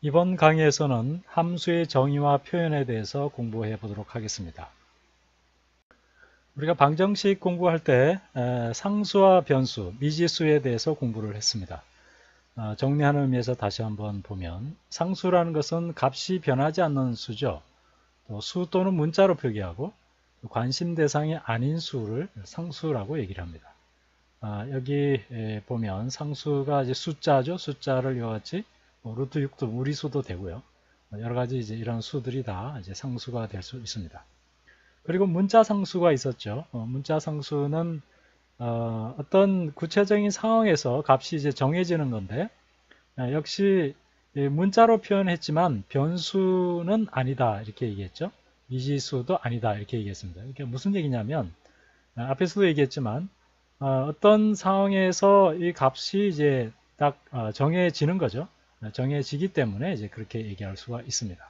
이번 강의에서는 함수의 정의와 표현에 대해서 공부해 보도록 하겠습니다. 우리가 방정식 공부할 때 상수와 변수, 미지수에 대해서 공부를 했습니다. 정리하는 의미에서 다시 한번 보면 상수라는 것은 값이 변하지 않는 수죠. 또 수 또는 문자로 표기하고 관심 대상이 아닌 수를 상수라고 얘기를 합니다. 여기 보면 상수가 이제 숫자죠. 숫자를 이와 같이 루트 6도 무리수도 되고요. 여러 가지 이제 이런 수들이 다 이제 상수가 될 수 있습니다. 그리고 문자 상수가 있었죠. 문자 상수는 어떤 구체적인 상황에서 값이 이제 정해지는 건데 역시 문자로 표현했지만 변수는 아니다 이렇게 얘기했죠. 미지수도 아니다 이렇게 얘기했습니다. 이게 무슨 얘기냐면 앞에서도 얘기했지만 어떤 상황에서 이 값이 이제 딱 정해지는 거죠. 정해지기 때문에 이제 그렇게 얘기할 수가 있습니다.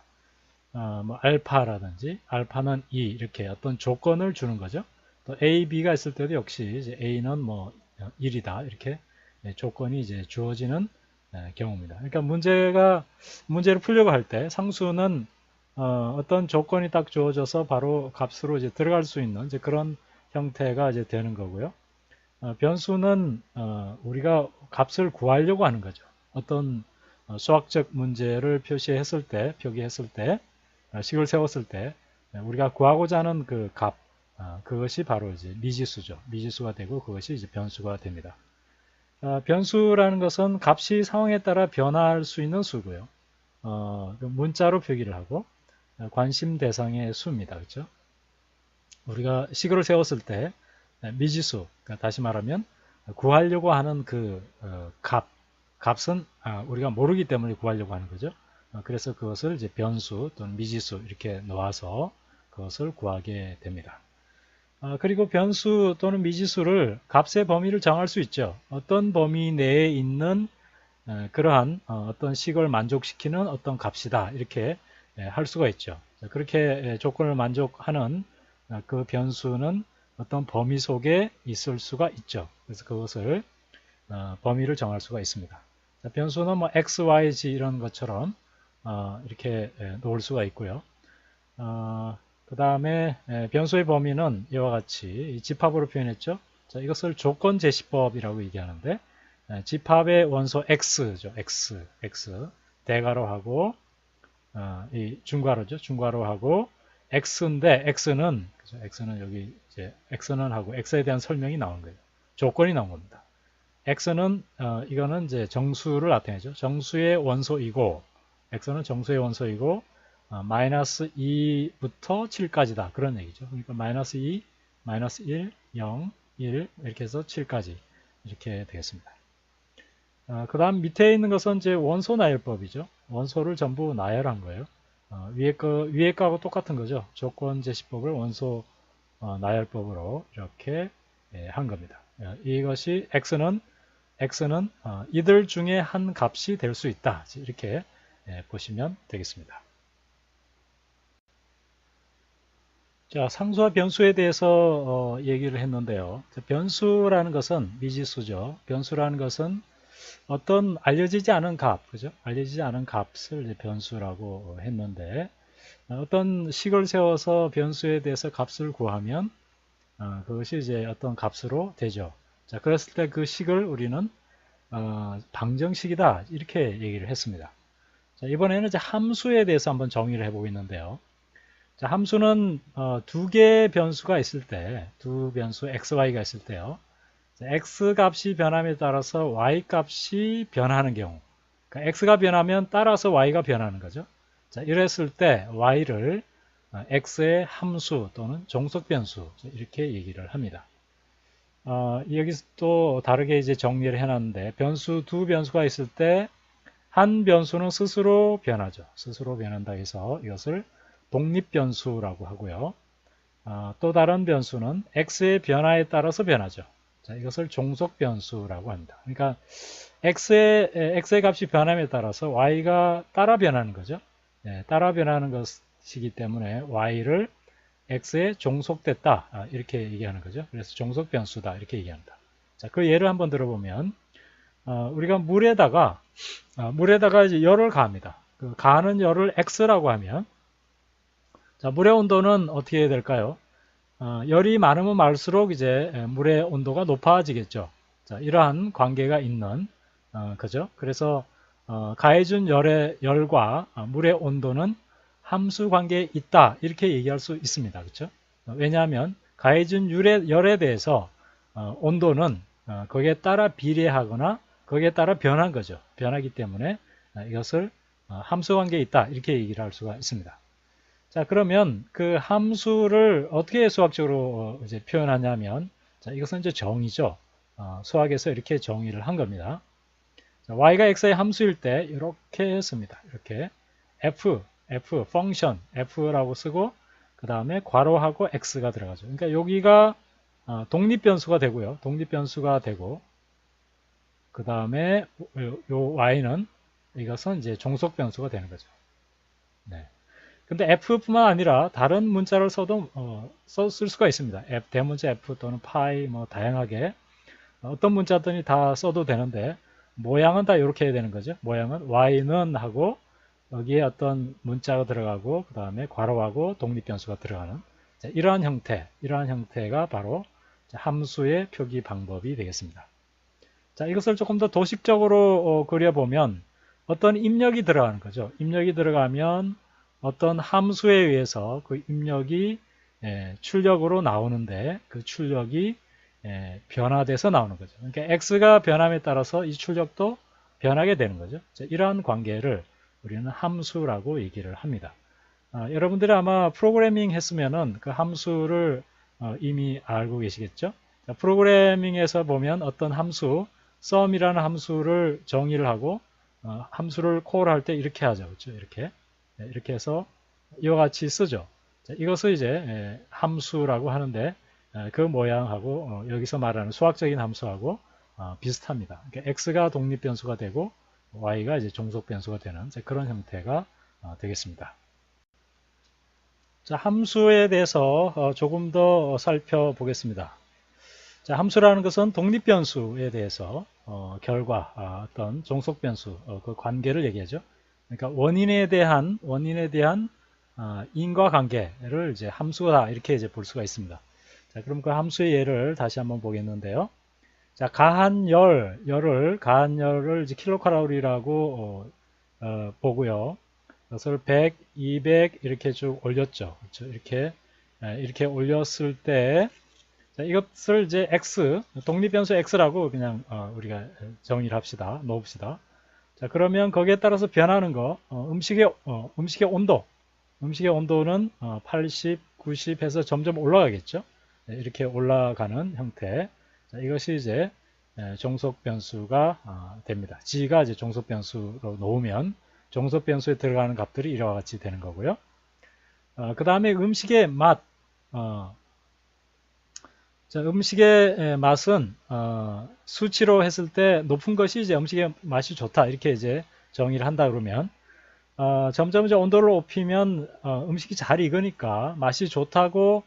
뭐 알파라든지 알파는 2 이렇게 어떤 조건을 주는 거죠. 또 A, B가 있을 때도 역시 이제 A는 뭐 1이다 이렇게 조건이 이제 주어지는 경우입니다. 그러니까 문제를 풀려고 할 때 상수는 어떤 조건이 딱 주어져서 바로 값으로 이제 들어갈 수 있는 이제 그런 형태가 이제 되는 거고요. 변수는 우리가 값을 구하려고 하는 거죠. 어떤 수학적 문제를 표기했을 때, 식을 세웠을 때 우리가 구하고자 하는 그 값, 그것이 바로 이제 미지수죠. 미지수가 되고 그것이 이제 변수가 됩니다. 변수라는 것은 값이 상황에 따라 변화할 수 있는 수고요. 그 문자로 표기를 하고 관심 대상의 수입니다. 그렇죠? 우리가 식을 세웠을 때 미지수, 그러니까 다시 말하면 구하려고 하는 그 값은 우리가 모르기 때문에 구하려고 하는 거죠. 그래서 그것을 이제 변수 또는 미지수 이렇게 놓아서 그것을 구하게 됩니다. 그리고 변수 또는 미지수를 값의 범위를 정할 수 있죠. 어떤 범위 내에 있는 그러한 어떤 식을 만족시키는 어떤 값이다 이렇게 할 수가 있죠. 그렇게 조건을 만족하는 그 변수는 어떤 범위 속에 있을 수가 있죠. 그래서 그것을 범위를 정할 수가 있습니다. 변수는 뭐 x, y, z 이런 것처럼 이렇게 놓을 수가 있고요. 그 다음에 변수의 범위는 이와 같이 집합으로 표현했죠. 자, 이것을 조건제시법이라고 얘기하는데 집합의 원소 x죠. x 대괄호하고 이 중괄호죠. 중괄호하고 x인데 x는 여기 이제 x는 하고 x에 대한 설명이 나온 거예요. 조건이 나온 겁니다. x는 이거는 이제 정수를 나타내죠. 정수의 원소이고 x는 정수의 원소이고 마이너스 2부터 7까지다 그런 얘기죠. 그러니까 마이너스 2, 마이너스 1, 0, 1 이렇게 해서 7까지 이렇게 되겠습니다. 그 다음 밑에 있는 것은 이제 원소 나열법이죠. 원소를 전부 나열한 거예요. 위에 거하고 똑같은 거죠. 조건제시법을 원소 나열법으로 이렇게 한 겁니다. 이것이 x는 이들 중에 한 값이 될 수 있다. 이렇게 보시면 되겠습니다. 자, 상수와 변수에 대해서 얘기를 했는데요. 변수라는 것은 미지수죠. 변수라는 것은 어떤 알려지지 않은 값, 그죠? 알려지지 않은 값을 이제 변수라고 했는데 어떤 식을 세워서 변수에 대해서 값을 구하면 그것이 이제 어떤 값으로 되죠. 자, 그랬을 때 그 식을 우리는 방정식이다 이렇게 얘기를 했습니다. 자, 이번에는 이제 함수에 대해서 한번 정의를 해보겠는데요. 자, 함수는 두 개의 변수가 있을 때, 두 변수 x, y가 있을 때요. x 값이 변함에 따라서 y 값이 변하는 경우, 그러니까 x가 변하면 따라서 y가 변하는 거죠. 자, 이랬을 때 y를 x의 함수 또는 종속 변수 이렇게 얘기를 합니다. 여기서 또 다르게 이제 정리를 해놨는데 두 변수가 있을 때 한 변수는 스스로 변하죠. 스스로 변한다 해서 이것을 독립변수라고 하고요. 또 다른 변수는 x의 변화에 따라서 변하죠. 자, 이것을 종속변수라고 합니다. 그러니까 x의 값이 변함에 따라서 y가 따라 변하는 거죠. 따라 변하는 것이기 때문에 y를 x에 종속됐다 이렇게 얘기하는 거죠. 그래서 종속변수다 이렇게 얘기합니다. 자, 그 예를 한번 들어보면 우리가 물에다가 이제 열을 가합니다. 그 가하는 열을 x라고 하면, 자, 물의 온도는 어떻게 해야 될까요? 열이 많으면 많을수록 이제 물의 온도가 높아지겠죠. 자, 이러한 관계가 있는, 그죠? 그래서 가해준 열과 물의 온도는 함수 관계에 있다, 이렇게 얘기할 수 있습니다. 그렇죠? 왜냐하면 가해준 열에 대해서 온도는 거기에 따라 비례하거나 거기에 따라 변한 거죠. 변하기 때문에 이것을 함수 관계에 있다, 이렇게 얘기를 할 수가 있습니다. 자, 그러면 그 함수를 어떻게 수학적으로 이제 표현하냐면, 자, 이것은 이제 정의죠. 수학에서 이렇게 정의를 한 겁니다. 자, y가 x의 함수일 때 이렇게 했습니다. 이렇게 f 펑션 f라고 쓰고 그 다음에 괄호하고 x가 들어가죠. 그러니까 여기가 독립변수가 되고요. 독립변수가 되고 그 다음에 요 y는 이것은 이제 종속변수가 되는 거죠. 네. 근데 f뿐만 아니라 다른 문자를 써도 쓸 수가 있습니다. 대문자 f 또는 파이 뭐 다양하게 어떤 문자들이 다 써도 되는데 모양은 다 이렇게 해야 되는 거죠. 모양은 y는 하고 여기에 어떤 문자가 들어가고 그 다음에 괄호하고 독립변수가 들어가는 이러한 형태가 바로 함수의 표기 방법이 되겠습니다. 자, 이것을 조금 더 도식적으로 그려보면 어떤 입력이 들어가는 거죠. 입력이 들어가면 어떤 함수에 의해서 그 입력이 출력으로 나오는데 그 출력이 변화돼서 나오는 거죠. 그러니까 x가 변함에 따라서 이 출력도 변하게 되는 거죠. 자, 이러한 관계를 우리는 함수라고 얘기를 합니다. 여러분들이 아마 프로그래밍 했으면은 그 함수를 이미 알고 계시겠죠? 자, 프로그래밍에서 보면 어떤 함수, sum이라는 함수를 정의를 하고 함수를 콜할 때 이렇게 하죠. 그렇죠? 이렇게 해서 이와 같이 쓰죠. 자, 이것을 이제 함수라고 하는데 그 모양하고 여기서 말하는 수학적인 함수하고 비슷합니다. 그러니까 x가 독립변수가 되고 y가 이제 종속변수가 되는 그런 형태가 되겠습니다. 자, 함수에 대해서 조금 더 살펴보겠습니다. 자, 함수라는 것은 독립변수에 대해서 결과, 어떤 종속변수, 그 관계를 얘기하죠. 그러니까 원인에 대한 인과관계를 이제 함수다, 이렇게 이제 볼 수가 있습니다. 자, 그럼 그 함수의 예를 다시 한번 보겠는데요. 자, 가한 열을 이제 킬로칼로리라고 보고요. 그것을 100, 200 이렇게 쭉 올렸죠. 그렇죠? 이렇게 올렸을 때, 자, 이것을 이제 x, 독립변수 x라고 그냥 우리가 정의를 합시다. 넣읍시다. 자, 그러면 거기에 따라서 변하는 거, 음식의 온도는 80, 90 해서 점점 올라가겠죠. 이렇게 올라가는 형태. 자, 이것이 이제 종속변수가 됩니다. g가 이제 종속변수로 놓으면 종속변수에 들어가는 값들이 이와 같이 되는 거고요. 그 다음에 음식의 맛. 자, 음식의 맛은 수치로 했을 때 높은 것이 이제 음식의 맛이 좋다, 이렇게 이제 정의를 한다 그러면 점점 이제 온도를 높이면 음식이 잘 익으니까 맛이 좋다고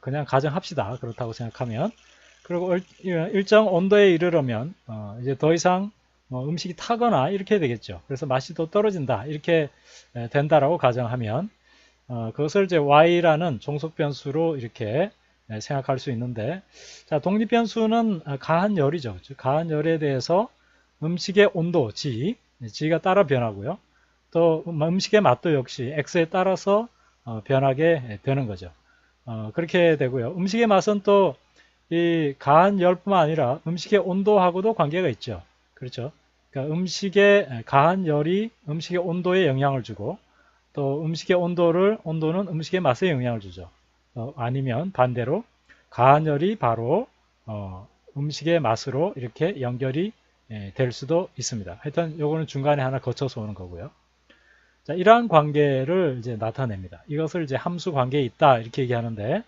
그냥 가정합시다. 그렇다고 생각하면, 그리고 일정 온도에 이르려면 이제 더 이상 음식이 타거나 이렇게 되겠죠. 그래서 맛이 더 떨어진다, 이렇게 된다라고 가정하면 그것을 이제 y라는 종속변수로 이렇게 생각할 수 있는데, 자, 독립변수는 가한 열이죠. 가한 열에 대해서 음식의 온도 g가 따라 변하고요. 또 음식의 맛도 역시 x에 따라서 변하게 되는 거죠. 그렇게 되고요. 음식의 맛은 또 이 가한 열뿐만 아니라 음식의 온도하고도 관계가 있죠. 그렇죠. 그러니까 음식의 가한 열이 음식의 온도에 영향을 주고, 또 음식의 온도는 음식의 맛에 영향을 주죠. 아니면 반대로 가한 열이 바로 음식의 맛으로 이렇게 연결이 될 수도 있습니다. 하여튼 요거는 중간에 하나 거쳐서 오는 거고요. 자, 이러한 관계를 이제 나타냅니다. 이것을 이제 함수 관계에 있다, 이렇게 얘기하는데,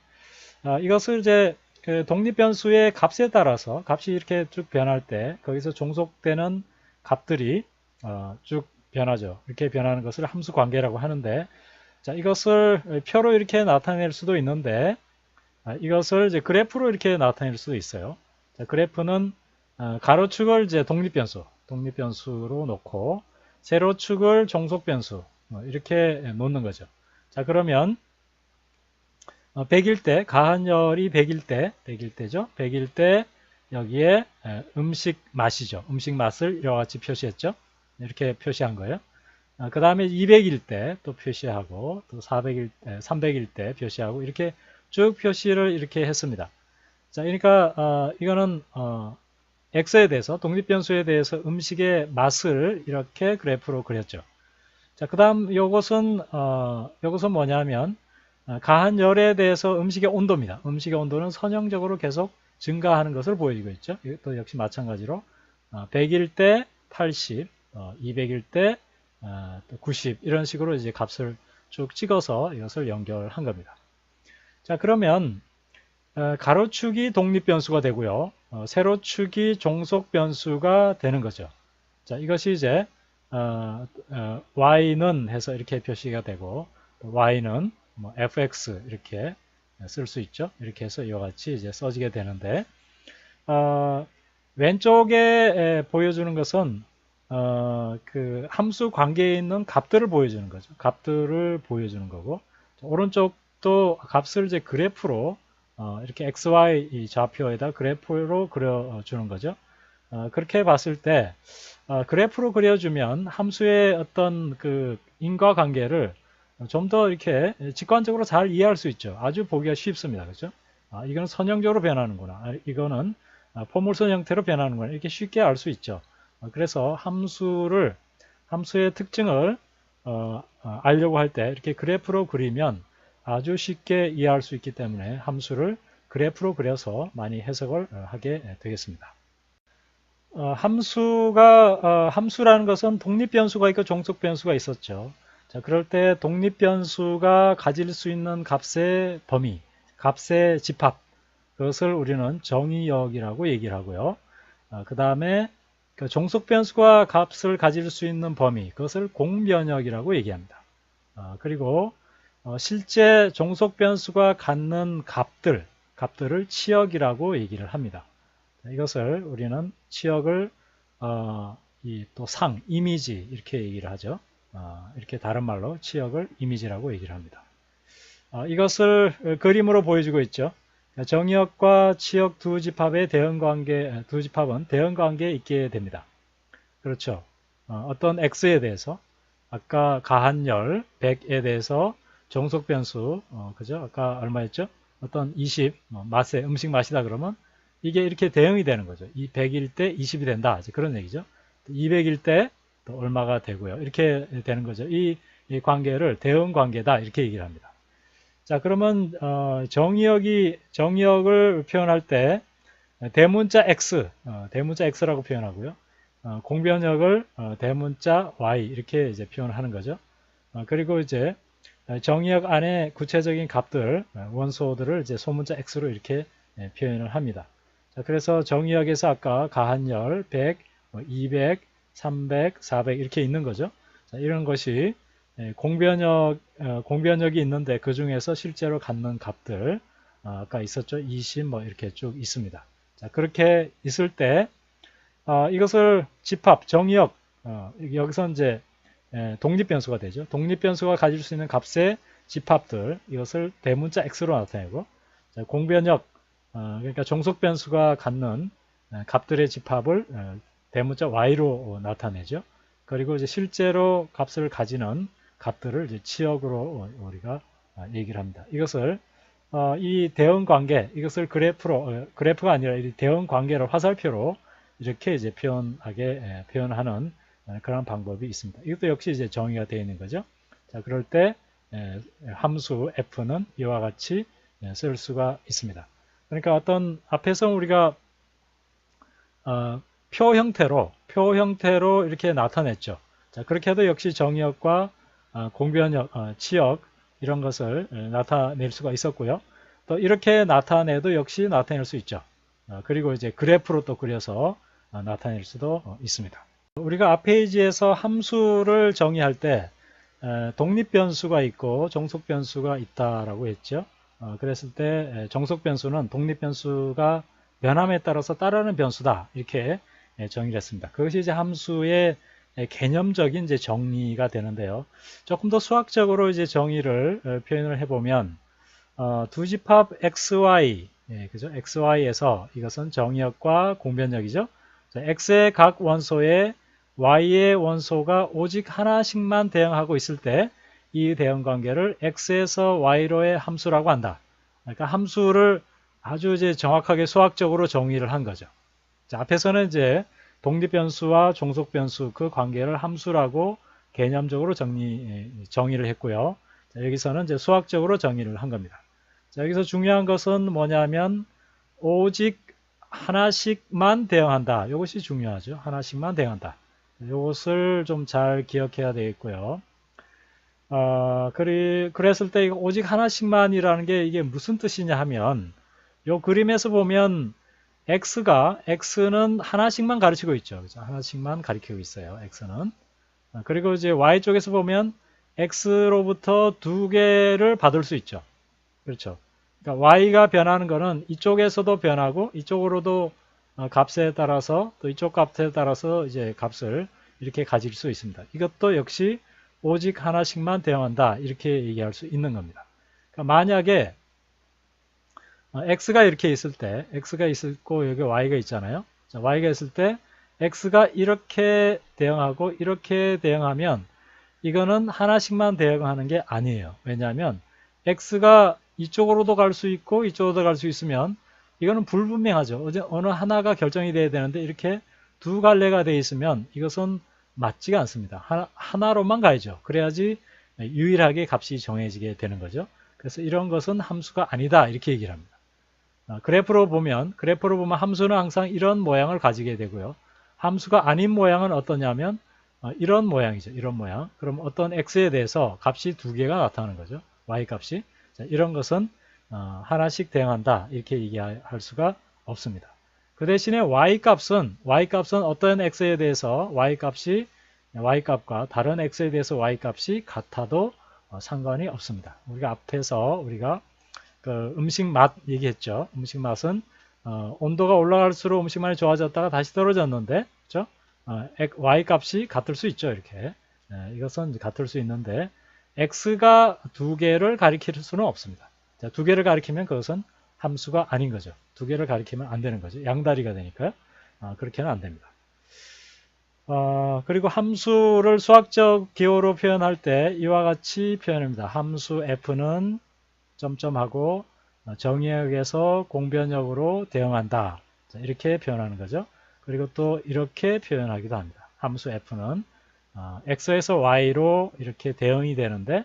이것을 이제 그 독립변수의 값에 따라서 값이 이렇게 쭉 변할 때 거기서 종속되는 값들이 쭉 변하죠. 이렇게 변하는 것을 함수 관계라고 하는데, 자, 이것을 표로 이렇게 나타낼 수도 있는데, 이것을 이제 그래프로 이렇게 나타낼 수도 있어요. 자, 그래프는 가로축을 이제 독립변수로 놓고, 세로축을 종속변수 이렇게 놓는 거죠. 자, 그러면 100일 때, 가한열이 100일 때죠. 100일 때 여기에 음식 맛이죠. 음식 맛을 이와 같이 표시했죠. 이렇게 표시한 거예요. 그 다음에 200일 때 또 표시하고, 또 400일 때, 300일 때 표시하고, 이렇게 쭉 표시를 이렇게 했습니다. 자, 그러니까 이거는 X에 대해서, 독립변수에 대해서 음식의 맛을 이렇게 그래프로 그렸죠. 자, 그 다음 요것은 뭐냐면 가한열에 대해서 음식의 온도입니다. 음식의 온도는 선형적으로 계속 증가하는 것을 보여주고 있죠. 이것도 역시 마찬가지로 100일 때 80, 200일 때 90 이런 식으로 이제 값을 쭉 찍어서 이것을 연결한 겁니다. 자, 그러면 가로축이 독립변수가 되고요. 세로축이 종속변수가 되는 거죠. 자, 이것이 이제 y는 해서 이렇게 표시가 되고, y는 뭐 fx 이렇게 쓸 수 있죠. 이렇게 해서 이와 같이 이제 써지게 되는데, 왼쪽에 보여주는 것은 그 함수 관계에 있는 값들을 보여주는 거죠. 값들을 보여주는 거고, 오른쪽도 값을 이제 그래프로 이렇게 XY 이 좌표에다 그래프로 그려주는 거죠. 그렇게 봤을 때 그래프로 그려주면 함수의 어떤 그 인과관계를 좀 더 이렇게 직관적으로 잘 이해할 수 있죠. 아주 보기가 쉽습니다. 그렇죠? 이거는 선형적으로 변하는구나. 이거는 포물선 형태로 변하는구나. 이렇게 쉽게 알 수 있죠. 그래서 함수의 특징을 알려고 할 때 이렇게 그래프로 그리면 아주 쉽게 이해할 수 있기 때문에 함수를 그래프로 그려서 많이 해석을 하게 되겠습니다. 함수라는 것은 독립변수가 있고 종속변수가 있었죠. 자, 그럴 때 독립변수가 가질 수 있는 값의 범위, 값의 집합, 그것을 우리는 정의역이라고 얘기를 하고요. 그 다음에 종속변수가 값을 가질 수 있는 범위, 그것을 공변역이라고 얘기합니다. 그리고 실제 종속변수가 갖는 값들을 치역이라고 얘기를 합니다. 이것을 우리는 치역을 또 이미지 이렇게 얘기를 하죠. 이렇게 다른 말로 치역을 이미지라고 얘기를 합니다. 이것을 그림으로 보여주고 있죠. 정의역과 치역 두 집합은 대응관계에 있게 됩니다. 그렇죠. 어떤 x에 대해서 아까 가한열 100에 대해서 종속변수 그죠? 아까 얼마였죠? 어떤 20 맛의 음식 맛이다 그러면 이게 이렇게 대응이 되는 거죠. 이 100일 때 20이 된다. 그런 얘기죠. 200일 때 또 얼마가 되고요. 이렇게 되는 거죠. 이 관계를 대응 관계다 이렇게 얘기를 합니다. 자, 그러면 정의역을 표현할 때 대문자 x라고 표현하고요. 공변역을 대문자 y 이렇게 이제 표현하는 거죠. 그리고 이제 정의역 안에 구체적인 값들, 원소들을 이제 소문자 x로 이렇게 표현을 합니다. 자, 그래서 정의역에서 아까 가한열 100, 200, 300, 400 이렇게 있는 거죠. 자, 이런 것이 공변역이 있는데 그 중에서 실제로 갖는 값들 아까 있었죠. 20 뭐 이렇게 쭉 있습니다. 자, 그렇게 있을 때 이것을 집합, 정의역 여기서 이제 독립변수가 되죠. 독립변수가 가질 수 있는 값의 집합들 이것을 대문자 x로 나타내고 자, 공변역 그러니까 종속변수가 갖는 값들의 집합을 대문자 y로 나타내죠. 그리고 이제 실제로 값을 가지는 값들을 이제 치역으로 우리가 얘기를 합니다. 이것을 이 대응 관계, 이것을 그래프가 아니라 이 대응 관계를 화살표로 이렇게 이제 표현하는 그런 방법이 있습니다. 이것도 역시 이제 정의가 되어 있는 거죠. 자, 그럴 때 함수 f는 이와 같이 쓸 수가 있습니다. 그러니까 어떤 앞에서 우리가 표 형태로 이렇게 나타냈죠. 자, 그렇게 해도 역시 정의역과 공변역, 치역 이런 것을 나타낼 수가 있었고요. 또 이렇게 나타내도 역시 나타낼 수 있죠. 그리고 이제 그래프로 또 그려서 나타낼 수도 있습니다. 우리가 앞 페이지에서 함수를 정의할 때 독립변수가 있고 종속변수가 있다라고 했죠. 그랬을 때 종속변수는 독립변수가 변함에 따라서 따르는 변수다 이렇게 정의를 했습니다. 그것이 이제 함수의 개념적인 이제 정리가 되는데요. 조금 더 수학적으로 이제 정의를 표현을 해보면 두 집합 xy, 그죠? xy에서 이것은 정의역과 공변역이죠. 자, x의 각 원소에 y의 원소가 오직 하나씩만 대응하고 있을 때 이 대응 관계를 x에서 y로의 함수라고 한다. 그러니까 함수를 아주 이제 정확하게 수학적으로 정의를 한 거죠. 자, 앞에서는 이제 독립변수와 종속변수 그 관계를 함수라고 개념적으로 정의를 했고요. 자, 여기서는 이제 수학적으로 정의를 한 겁니다. 자, 여기서 중요한 것은 뭐냐면 오직 하나씩만 대응한다. 이것이 중요하죠. 하나씩만 대응한다. 이것을 좀 잘 기억해야 되겠고요. 그랬을 때 오직 하나씩만이라는 게 이게 무슨 뜻이냐 하면 이 그림에서 보면 x는 하나씩만 가르치고 있죠. 그렇죠? 하나씩만 가리키고 있어요. x는. 그리고 이제 y쪽에서 보면 x로부터 두 개를 받을 수 있죠. 그렇죠. 그러니까 y가 변하는 거는 이쪽에서도 변하고 이쪽으로도 값에 따라서 또 이쪽 값에 따라서 이제 값을 이렇게 가질 수 있습니다. 이것도 역시 오직 하나씩만 대응한다. 이렇게 얘기할 수 있는 겁니다. 그러니까 만약에 x가 이렇게 있을 때 x가 있고 여기 y가 있잖아요. 자, y가 있을 때 x가 이렇게 대응하고 이렇게 대응하면 이거는 하나씩만 대응하는 게 아니에요. 왜냐하면 x가 이쪽으로도 갈 수 있고 이쪽으로도 갈 수 있으면 이거는 불분명하죠. 어느 하나가 결정이 돼야 되는데 이렇게 두 갈래가 돼 있으면 이것은 맞지가 않습니다. 하나로만 가야죠. 그래야지 유일하게 값이 정해지게 되는 거죠. 그래서 이런 것은 함수가 아니다. 이렇게 얘기를 합니다. 그래프로 보면 함수는 항상 이런 모양을 가지게 되고요. 함수가 아닌 모양은 어떠냐면 이런 모양이죠. 이런 모양. 그럼 어떤 x에 대해서 값이 두 개가 나타나는 거죠. y 값이. 자, 이런 것은 하나씩 대응한다. 이렇게 얘기할 수가 없습니다. 그 대신에 y값은 어떤 x에 대해서 y값과 다른 x에 대해서 y값이 같아도 상관이 없습니다. 우리가 앞에서 그 음식 맛 얘기했죠. 음식 맛은 온도가 올라갈수록 음식 맛이 좋아졌다가 다시 떨어졌는데, 그렇죠? y값이 같을 수 있죠. 이렇게 이것은 같을 수 있는데 x가 두 개를 가리킬 수는 없습니다. 자, 두 개를 가리키면 그것은 함수가 아닌 거죠. 두 개를 가리키면 안 되는 거죠. 양다리가 되니까요. 그렇게는 안 됩니다. 그리고 함수를 수학적 기호로 표현할 때 이와 같이 표현합니다. 함수 f는 점점하고 정의역에서 공변역으로 대응한다. 자, 이렇게 표현하는 거죠. 그리고 또 이렇게 표현하기도 합니다. 함수 f는 x에서 y로 이렇게 대응이 되는데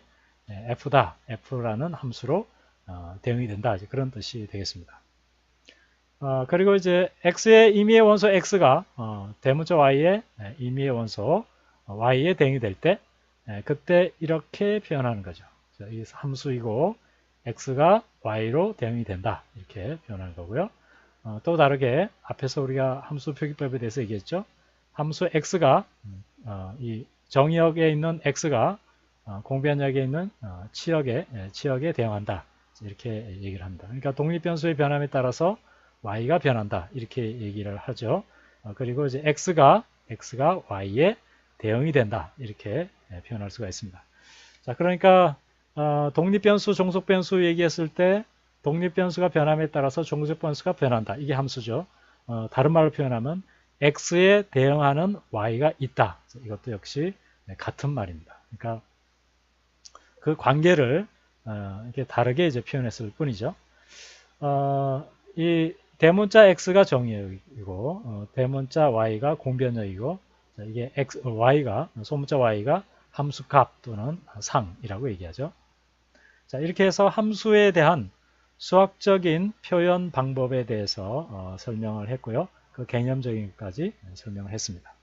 f다. f라는 함수로 대응이 된다. 그런 뜻이 되겠습니다. 그리고 이제 x의 임의의 원소 x가 대문자 y의 임의의 원소 y에 대응이 될 때 그때 이렇게 표현하는 거죠. 이 함수이고 x가 y로 대응이 된다. 이렇게 표현하는 거고요. 또 다르게 앞에서 우리가 함수 표기법에 대해서 얘기했죠. 함수 x가 이 정의역에 있는 x가 공변역에 있는 치역에 대응한다. 이렇게 얘기를 합니다. 그러니까 독립변수의 변함에 따라서 y가 변한다. 이렇게 얘기를 하죠. 그리고 이제 x가 y에 대응이 된다. 이렇게 표현할 수가 있습니다. 자, 그러니까 독립변수, 종속변수 얘기했을 때 독립변수가 변함에 따라서 종속변수가 변한다. 이게 함수죠. 다른 말로 표현하면 x에 대응하는 y가 있다. 이것도 역시 같은 말입니다. 그러니까 그 관계를 이렇게 다르게 이제 표현했을 뿐이죠. 이 대문자 x가 정의역이고 대문자 y가 공변역이고 이게 소문자 y가 함수값 또는 상이라고 얘기하죠. 자, 이렇게 해서 함수에 대한 수학적인 표현 방법에 대해서 설명을 했고요. 그 개념적인 것까지 설명을 했습니다.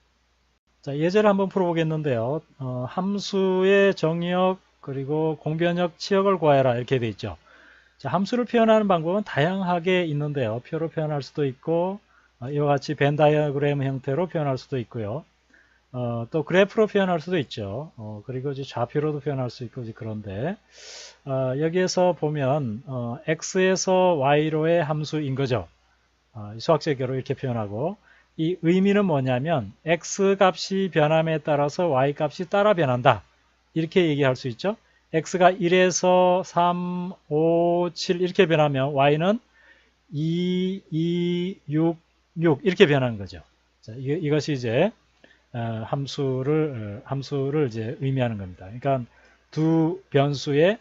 자, 예제를 한번 풀어보겠는데요. 함수의 정의역 그리고 공변역 치역을 구하여라 이렇게 되어 있죠. 자, 함수를 표현하는 방법은 다양하게 있는데요. 표로 표현할 수도 있고 이와 같이 벤 다이어그램 형태로 표현할 수도 있고요. 또 그래프로 표현할 수도 있죠. 그리고 이제 좌표로도 표현할 수 있고 그런데 여기에서 보면 x에서 y로의 함수인 거죠. 수학적으로 이렇게 표현하고 이 의미는 뭐냐면 x 값이 변함에 따라서 y 값이 따라 변한다. 이렇게 얘기할 수 있죠. x가 1에서 3, 5, 7 이렇게 변하면 y는 2, 2, 6, 6 이렇게 변하는 거죠. 자, 이것이 이제 함수를 이제 의미하는 겁니다. 그러니까 두 변수의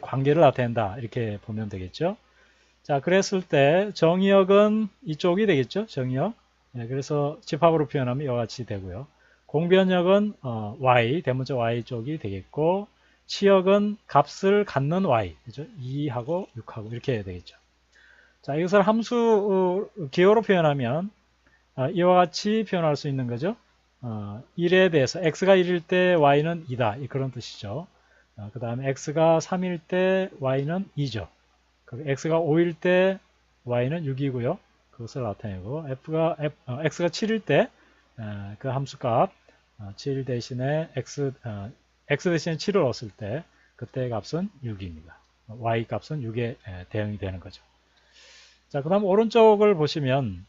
관계를 나타낸다. 이렇게 보면 되겠죠. 자, 그랬을 때 정의역은 이쪽이 되겠죠. 정의역. 네, 그래서 집합으로 표현하면 이와 같이 되고요. 공변역은 y, 대문자 y 쪽이 되겠고, 치역은 값을 갖는 y, 그죠? 2하고 6하고 이렇게 되겠죠. 자, 이것을 함수 기호로 표현하면 이와 같이 표현할 수 있는 거죠. 1에 대해서 x가 1일 때 y는 2다. 그런 뜻이죠. 그 다음에 x가 3일 때 y는 2죠. x가 5일 때 y는 6이고요. 그것을 나타내고 x가 7일 때 그 함수값 7 대신에 x 대신에 7을 넣었을 때 그때의 값은 6입니다. y 값은 6에 대응이 되는 거죠. 자, 그 다음 오른쪽을 보시면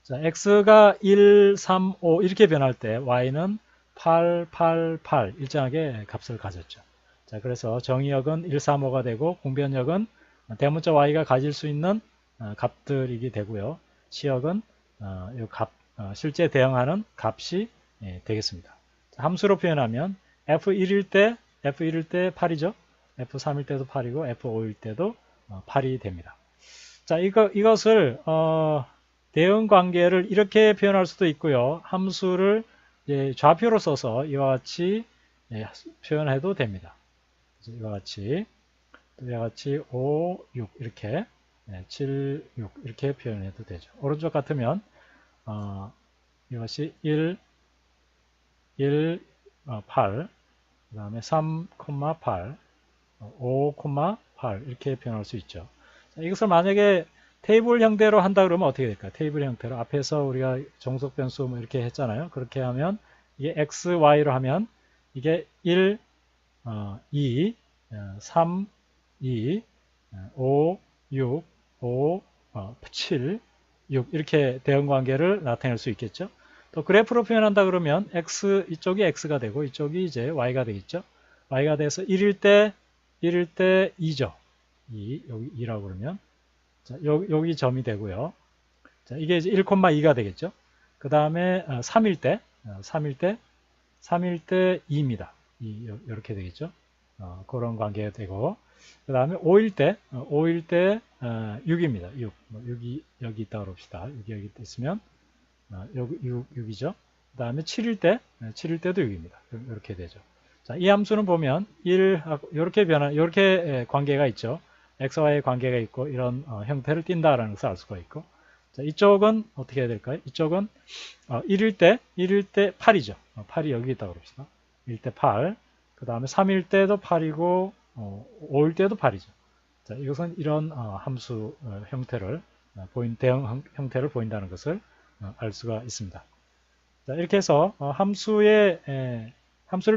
자, x가 1, 3, 5 이렇게 변할 때 y는 8, 8, 8 일정하게 값을 가졌죠. 자, 그래서 정의역은 1, 3, 5가 되고 공변역은 대문자 y가 가질 수 있는 값들이게 되고요. 치역은 실제 대응하는 값이 되겠습니다. 자, 함수로 표현하면 f1일 때 8이죠. f3일 때도 8이고 f5일 때도 8이 됩니다. 자, 이것을 대응 관계를 이렇게 표현할 수도 있고요. 함수를 좌표로 써서 이와 같이 표현해도 됩니다. 이와 같이 5, 6 이렇게 7, 6 이렇게 표현해도 되죠. 오른쪽 같으면 이것이 1, 8 그 다음에 3, 8 5, 8 이렇게 표현할 수 있죠. 자, 이것을 만약에 테이블 형태로 한다 그러면 어떻게 될까요? 테이블 형태로 앞에서 우리가 종속 변수 뭐 이렇게 했잖아요. 그렇게 하면 이게 x, y로 하면 이게 1, 2, 3, 2, 5, 6, 5, 7, 6 이렇게 대응 관계를 나타낼 수 있겠죠. 또 그래프로 표현한다 그러면 이쪽이 x가 되고 이쪽이 이제 y가 되겠죠. y가 돼서 1일 때 2죠. 2, 여기 2라고 그러면 자, 여기 점이 되고요. 자, 이게 이제 1,2가 되겠죠. 그 다음에 3일 때 2입니다. 이렇게 되겠죠. 그런 관계가 되고 그 다음에 5일 때 6입니다. 6. 여기 있다 그럽시다. 여기 있으면 여기 6이죠. 그 다음에 7일 때도 6입니다. 이렇게 되죠. 자, 이 함수는 보면 이렇게 관계가 있죠. xy의 관계가 있고 이런 형태를 띈다라는 것을 알 수가 있고 자, 이쪽은 어떻게 해야 될까요? 이쪽은 1일 때 8이죠. 8이 여기 있다고 그럽시다. 1일 때 8, 그 다음에 3일 때도 8이고 5일 때도 8이죠. 자, 이것은 이런 함수 형태를 대응 형태를 보인다는 것을 알 수가 있습니다. 자, 이렇게 해서 함수를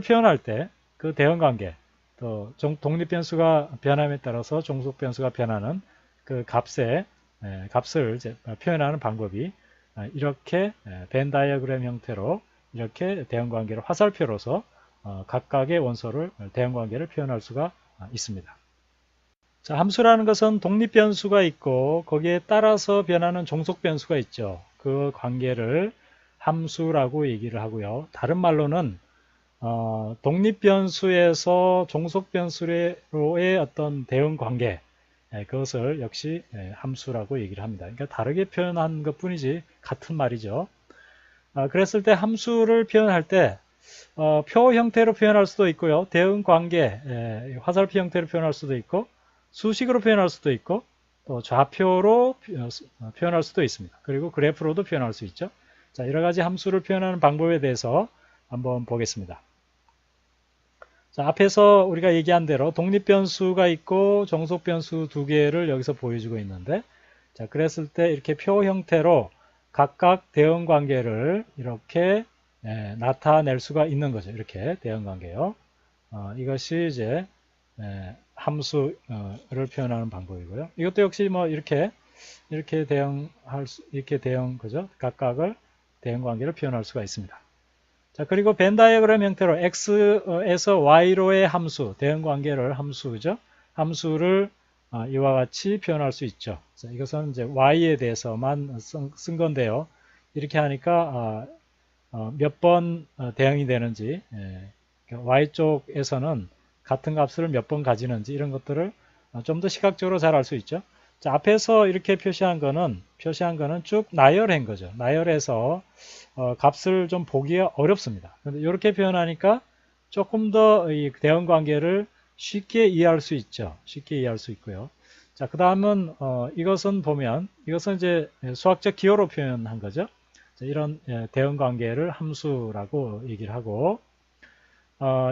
표현할 때 그 대응 관계 또 독립변수가 변함에 따라서 종속변수가 변하는 그 값을 이제 표현하는 방법이 이렇게 벤 다이어그램 형태로 이렇게 대응관계를 화살표로서 각각의 원소를 대응관계를 표현할 수가 있습니다. 자, 함수라는 것은 독립변수가 있고 거기에 따라서 변하는 종속변수가 있죠. 그 관계를 함수라고 얘기를 하고요. 다른 말로는 독립변수에서 종속변수로의 어떤 대응관계 그것을 역시 함수라고 얘기를 합니다. 그러니까 다르게 표현한 것 뿐이지 같은 말이죠. 그랬을 때 함수를 표현할 때 표 형태로 표현할 수도 있고요. 대응관계 화살표 형태로 표현할 수도 있고 수식으로 표현할 수도 있고 또 좌표로 표현할 수도 있습니다. 그리고 그래프로도 표현할 수 있죠. 자, 여러 가지 함수를 표현하는 방법에 대해서 한번 보겠습니다. 자, 앞에서 우리가 얘기한 대로 독립변수가 있고 종속변수 두 개를 여기서 보여주고 있는데 자, 그랬을 때 이렇게 표 형태로 각각 대응관계를 이렇게 나타낼 수가 있는 거죠. 이렇게 대응관계요. 이것이 이제 함수를 표현하는 방법이고요. 이것도 역시 뭐 이렇게 이렇게 그죠? 각각을 대응 관계를 표현할 수가 있습니다. 자, 그리고 벤 다이어그램 형태로 x에서 y로의 함수, 대응 관계를 함수죠? 함수를 이와 같이 표현할 수 있죠. 자, 이것은 이제 y에 대해서만 쓴 건데요. 이렇게 하니까 몇 번 대응이 되는지, y쪽에서는 같은 값을 몇 번 가지는지 이런 것들을 좀 더 시각적으로 잘 알 수 있죠. 자, 앞에서 이렇게 표시한 거는 쭉 나열한 거죠. 나열해서 값을 좀 보기가 어렵습니다. 그런데 이렇게 표현하니까 조금 더 이 대응 관계를 쉽게 이해할 수 있죠. 쉽게 이해할 수 있고요. 자, 그 다음은 이것은 이제 수학적 기호로 표현한 거죠. 자, 이런 대응 관계를 함수라고 얘기를 하고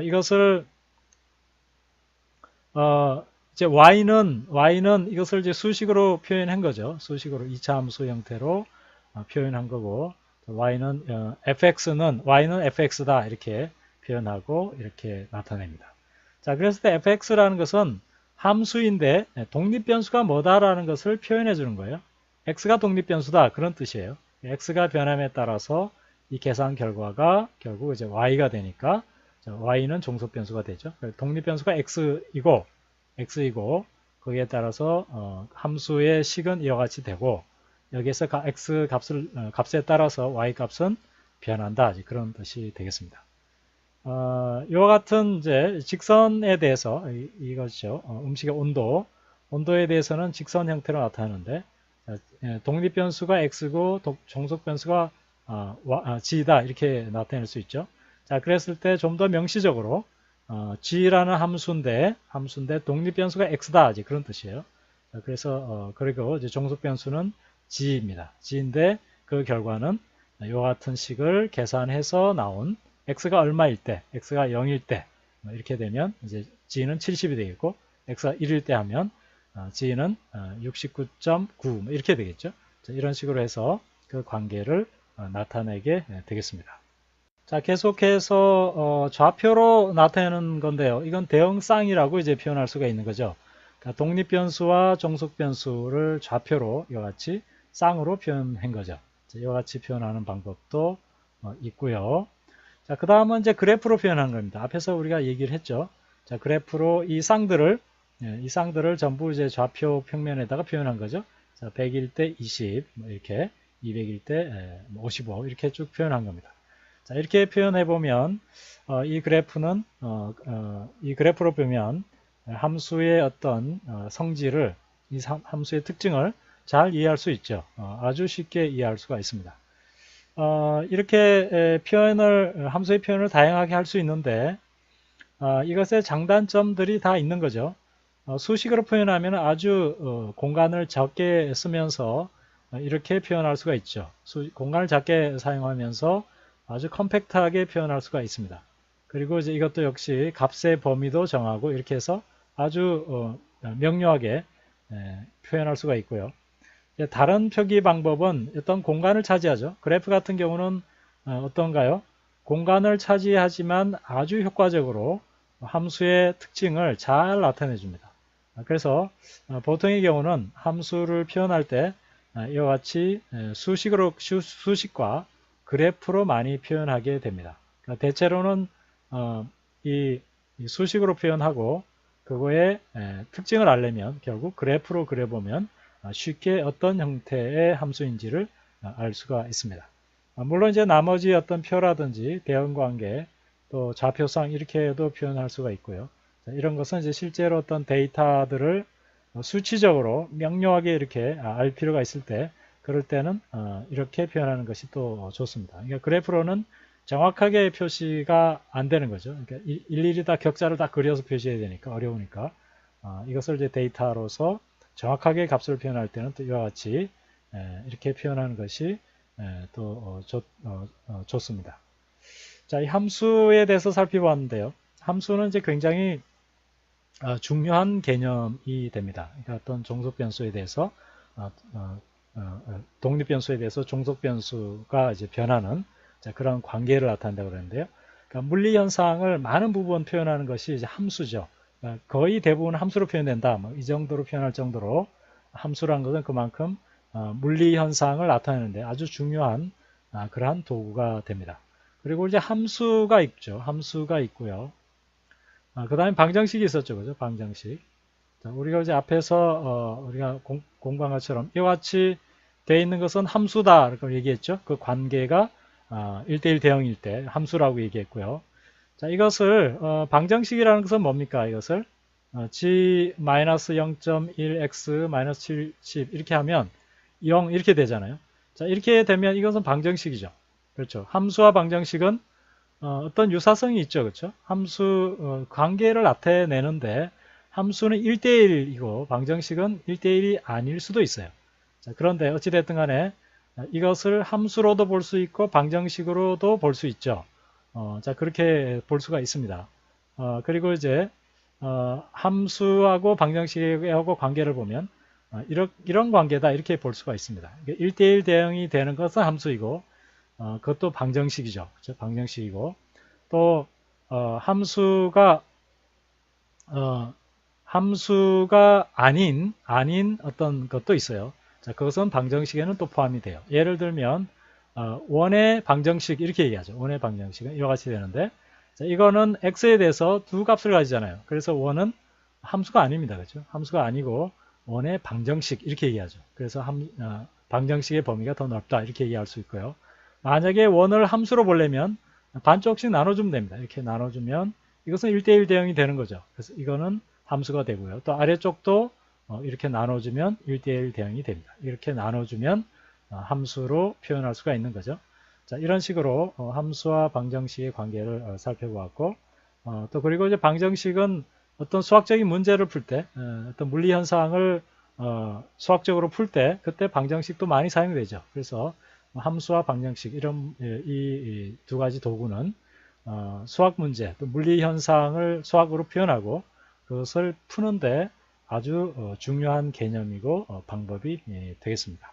이것을 이제 y는 이것을 이제 수식으로 표현한 거죠. 수식으로 2차 함수 형태로 표현한 거고 y는 fx다 이렇게 표현하고 이렇게 나타냅니다. 자, 그랬을 때 fx라는 것은 함수인데 독립변수가 뭐다라는 것을 표현해 주는 거예요. x가 독립변수다 그런 뜻이에요. x가 변함에 따라서 이 계산 결과가 결국 이제 y가 되니까 y는 종속변수가 되죠. 독립변수가 x이고 거기에 따라서 함수의 식은 이와 같이 되고 여기에서 x 값에 따라서 y 값은 변한다 그런 뜻이 되겠습니다. 이와 같은 이제 직선에 대해서 이것이죠. 음식의 온도에 대해서는 직선 형태로 나타나는데 독립변수가 x고 종속변수가 g다 이렇게 나타낼 수 있죠. 자, 그랬을 때 좀 더 명시적으로 g라는 함수인데 독립변수가 x다 그런 뜻이에요. 자, 그래서 그리고 이제 종속변수는 g입니다. g인데 그 결과는 이와 같은 식을 계산해서 나온 x가 얼마일 때, x가 0일 때 이렇게 되면 이제 g는 70이 되겠고 x가 1일 때 하면 g는 69.9 이렇게 되겠죠. 자, 이런 식으로 해서 그 관계를 나타내게 되겠습니다. 자, 계속해서 좌표로 나타내는 건데요. 이건 대응쌍이라고 이제 표현할 수가 있는 거죠. 그러니까 독립변수와 종속변수를 좌표로 이와 같이 쌍으로 표현한 거죠. 자, 이와 같이 표현하는 방법도 있고요. 자, 그 다음은 이제 그래프로 표현하는 겁니다. 앞에서 우리가 얘기를 했죠. 자, 그래프로 이 쌍들을 전부 이제 좌표 평면에다가 표현한 거죠. 자, 100일 때 20, 이렇게 200일 때 55 이렇게 쭉 표현한 겁니다. 자, 이렇게 표현해 보면 이 그래프로 보면 함수의 어떤 성질을 이 함수의 특징을 잘 이해할 수 있죠. 아주 쉽게 이해할 수가 있습니다. 이렇게 함수의 표현을 다양하게 할 수 있는데 이것의 장단점들이 다 있는 거죠. 수식으로 표현하면 아주 공간을 적게 쓰면서 이렇게 표현할 수가 있죠. 공간을 작게 사용하면서 아주 컴팩트하게 표현할 수가 있습니다. 그리고 이제 이것도 역시 값의 범위도 정하고 이렇게 해서 아주 명료하게 표현할 수가 있고요. 다른 표기 방법은 어떤 공간을 차지하죠. 그래프 같은 경우는 어떤가요? 공간을 차지하지만 아주 효과적으로 함수의 특징을 잘 나타내 줍니다. 그래서 보통의 경우는 함수를 표현할 때 이와 같이 수식과 그래프로 많이 표현하게 됩니다. 그러니까 대체로는 이 수식으로 표현하고 그거의 특징을 알려면 결국 그래프로 그려보면 쉽게 어떤 형태의 함수인지를 알 수가 있습니다. 물론 이제 나머지 어떤 표라든지 대응관계 또 좌표상 이렇게도 표현할 수가 있고요. 이런 것은 이제 실제로 어떤 데이터들을 수치적으로 명료하게 이렇게 알 필요가 있을 때 그럴 때는 이렇게 표현하는 것이 또 좋습니다. 그러니까 그래프로는 정확하게 표시가 안 되는 거죠. 그러니까 일일이 다 격자를 다 그려서 표시해야 되니까 어려우니까 이것을 이제 데이터로서 정확하게 값을 표현할 때는 또 이와 같이 이렇게 표현하는 것이 또 좋습니다. 자, 이 함수에 대해서 살펴봤는데요. 함수는 이제 굉장히 중요한 개념이 됩니다. 그러니까 어떤 종속변수에 대해서 독립변수에 대해서 종속변수가 이제 변하는 그런 관계를 나타낸다고 그러는데요. 그러니까 물리현상을 많은 부분 표현하는 것이 이제 함수죠. 거의 대부분 함수로 표현된다. 뭐 이 정도로 표현할 정도로 함수란 것은 그만큼 물리 현상을 나타내는데 아주 중요한 그러한 도구가 됩니다. 그리고 이제 함수가 있죠. 함수가 있고요. 그 다음에 방정식이 있었죠. 그죠? 방정식. 자, 우리가 이제 앞에서 우리가 공부한 것처럼 이와 같이 되어 있는 것은 함수다 라고 얘기했죠. 그 관계가 1대1 대응일 때 함수라고 얘기했고요. 자, 이것을 방정식이라는 것은 뭡니까? 이것을 g-0.1x-70 이렇게 하면 0 이렇게 되잖아요. 자, 이렇게 되면 이것은 방정식이죠. 그렇죠. 함수와 방정식은 어떤 유사성이 있죠. 그렇죠. 함수 관계를 나타내는데 함수는 1대1이고 방정식은 1대1이 아닐 수도 있어요. 자, 그런데 어찌됐든 간에 이것을 함수로도 볼 수 있고 방정식으로도 볼 수 있죠. 자, 그렇게 볼 수가 있습니다. 그리고 이제 함수하고 방정식하고 관계를 보면 이런 관계다 이렇게 볼 수가 있습니다. 1대1 대응이 되는 것은 함수이고 그것도 방정식이죠. 그렇죠? 방정식이고 또 함수가 아닌 어떤 것도 있어요. 자, 그것은 방정식에는 또 포함이 돼요. 예를 들면 원의 방정식 이렇게 얘기하죠. 원의 방정식은 이와 같이 되는데 자, 이거는 x에 대해서 두 값을 가지잖아요. 그래서 원은 함수가 아닙니다. 그렇죠? 함수가 아니고 원의 방정식 이렇게 얘기하죠. 그래서 방정식의 범위가 더 넓다 이렇게 얘기할 수 있고요. 만약에 원을 함수로 보려면 반쪽씩 나눠주면 됩니다. 이렇게 나눠주면 이것은 1대1 대응이 되는 거죠. 그래서 이거는 함수가 되고요. 또 아래쪽도 이렇게 나눠주면 1대1 대응이 됩니다. 이렇게 나눠주면 함수로 표현할 수가 있는 거죠. 자, 이런 식으로 함수와 방정식의 관계를 살펴보았고 또 그리고 이제 방정식은 어떤 수학적인 문제를 풀 때 어떤 물리 현상을 수학적으로 풀 때 그때 방정식도 많이 사용되죠. 그래서 함수와 방정식 이런 이 두 가지 도구는 수학 문제, 또 물리 현상을 수학으로 표현하고 그것을 푸는데 아주 중요한 개념이고 방법이 되겠습니다.